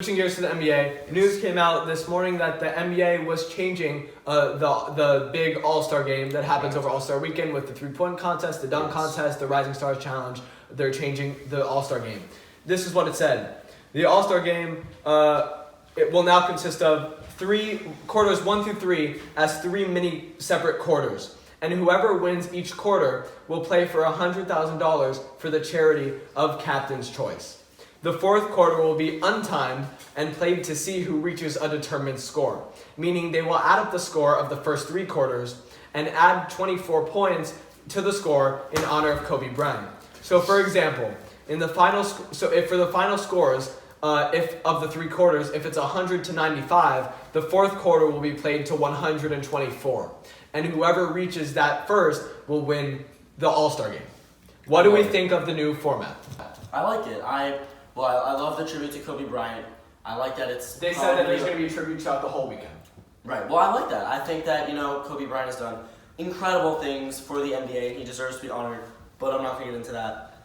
Switching gears to the NBA, news came out this morning that the NBA was changing the big All-Star game that happens over All-Star Weekend with the three-point contest, the dunk contest, the Rising Stars Challenge. They're changing the All-Star game. This is what it said. The All-Star game it will now consist of quarters 1 through 3 as 3 mini separate quarters. And whoever wins each quarter will play for $100,000 for the charity of Captain's Choice. The fourth quarter will be untimed and played to see who reaches a determined score, meaning they will add up the score of the first 3 quarters and add 24 points to the score in honor of Kobe Bryant. So, for example, for the final scores, if of the 3 quarters, if it's 100 to 95, the fourth quarter will be played to 124, and whoever reaches that first will win the All-Star game. What do we think of the new format? I like it. I love the tribute to Kobe Bryant. I like that it's... They said that there's going to be a tribute throughout the whole weekend. Right. Well, I like that. I think that, Kobe Bryant has done incredible things for the NBA. He deserves to be honored, but I'm not going to get into that.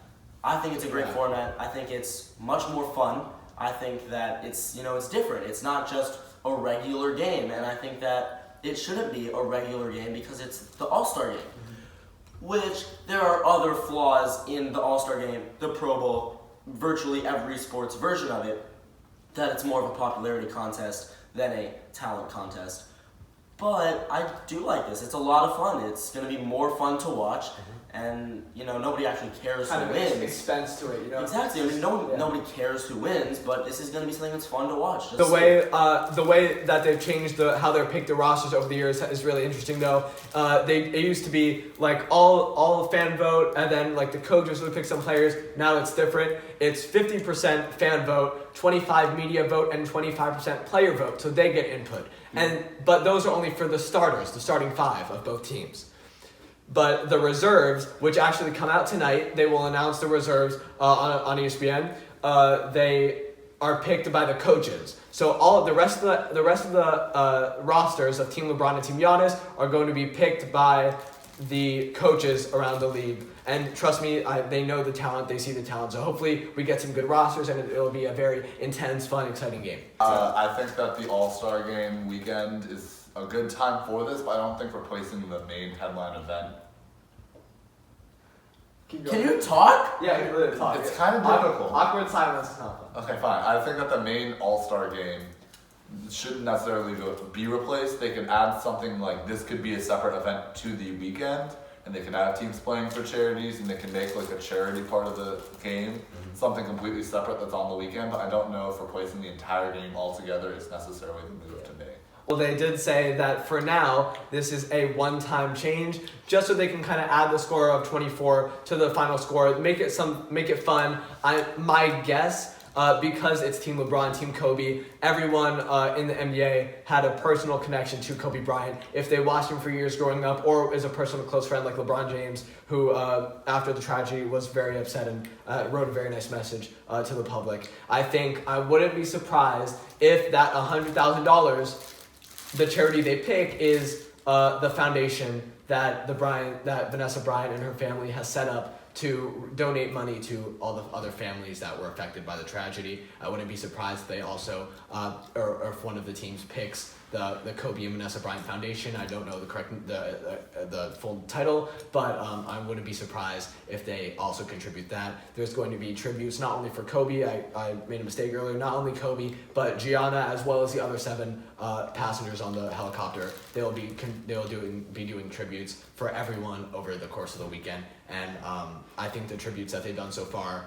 I think it's a great format. I think it's much more fun. I think that it's different. It's not just a regular game, and I think that it shouldn't be a regular game because it's the All-Star game, which there are other flaws in the All-Star game, the Pro Bowl, virtually every sports version of it, that it's more of a popularity contest than a talent contest. But I do like this. It's a lot of fun. It's going to be more fun to watch, and nobody actually cares who wins. Expense to it, Exactly. I mean, nobody cares who wins, but this is going to be something that's fun to watch. The way that they've changed how they've picked the rosters over the years is really interesting, though. It used to be like all fan vote, and then like the coaches would pick some players. Now it's different. It's 50% fan vote, 25% media vote, and 25% player vote, so they get input. But those are only for the starters, the starting 5 of both teams. But the reserves, which actually come out tonight, they will announce the reserves on ESPN. They are picked by the coaches. So all the rest of the rosters of Team LeBron and Team Giannis are going to be picked by the coaches around the league. And trust me, they know the talent, they see the talent. So hopefully we get some good rosters, and it'll be a very intense, fun, exciting game. I think that the All-Star Game weekend is a good time for this, but I don't think replacing the main headline event. Can you talk? Yeah, you can literally talk. It's kind of difficult. Awkward silence is not fun. Okay, fine. I think that the main All-Star Game shouldn't necessarily be replaced. They can add something like this could be a separate event to the weekend, and they can have teams playing for charities, and they can make like a charity part of the game, something completely separate that's on the weekend. But I don't know if replacing the entire game altogether is necessarily the move to make. Well, they did say that for now, this is a one-time change, just so they can kind of add the score of 24 to the final score, make it fun. My guess, because it's Team LeBron, Team Kobe, everyone in the NBA had a personal connection to Kobe Bryant. If they watched him for years growing up, or is a personal close friend like LeBron James, who after the tragedy was very upset and wrote a very nice message to the public. I think I wouldn't be surprised if that $100,000, the charity they pick, is the foundation that Vanessa Bryant and her family has set up to donate money to all the other families that were affected by the tragedy. I wouldn't be surprised if they also, or if one of the teams picks the Kobe and Vanessa Bryant Foundation. I don't know the full title, but I wouldn't be surprised if they also contribute that. There's going to be tributes not only for Kobe. I made a mistake earlier. Not only Kobe, but Gianna, as well as the other 7 passengers on the helicopter. They'll be doing tributes for everyone over the course of the weekend. And I think the tributes that they've done so far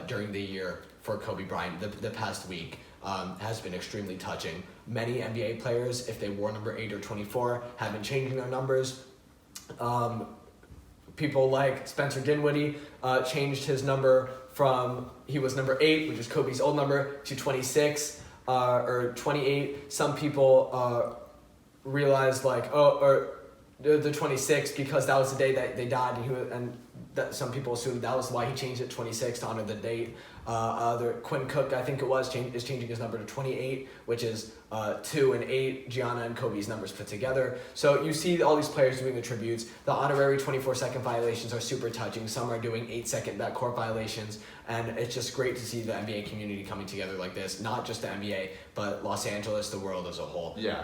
during the year for Kobe Bryant, the past week, has been extremely touching. Many NBA players, if they wore number 8 or 24, have been changing their numbers. People like Spencer Dinwiddie changed his number from, he was number 8, which is Kobe's old number, to 26 or 28. Some people realized the 26th because that was the day that they died, and that some people assumed that was why he changed it 26 to honor the date. Quinn Cook, I think it was, is changing his number to 28, which is 2 and 8, Gianna and Kobe's numbers put together. So you see all these players doing the tributes. The honorary 24-second violations are super touching. Some are doing 8-second backcourt violations, and it's just great to see the NBA community coming together like this. Not just the NBA, but Los Angeles, the world as a whole. Yeah,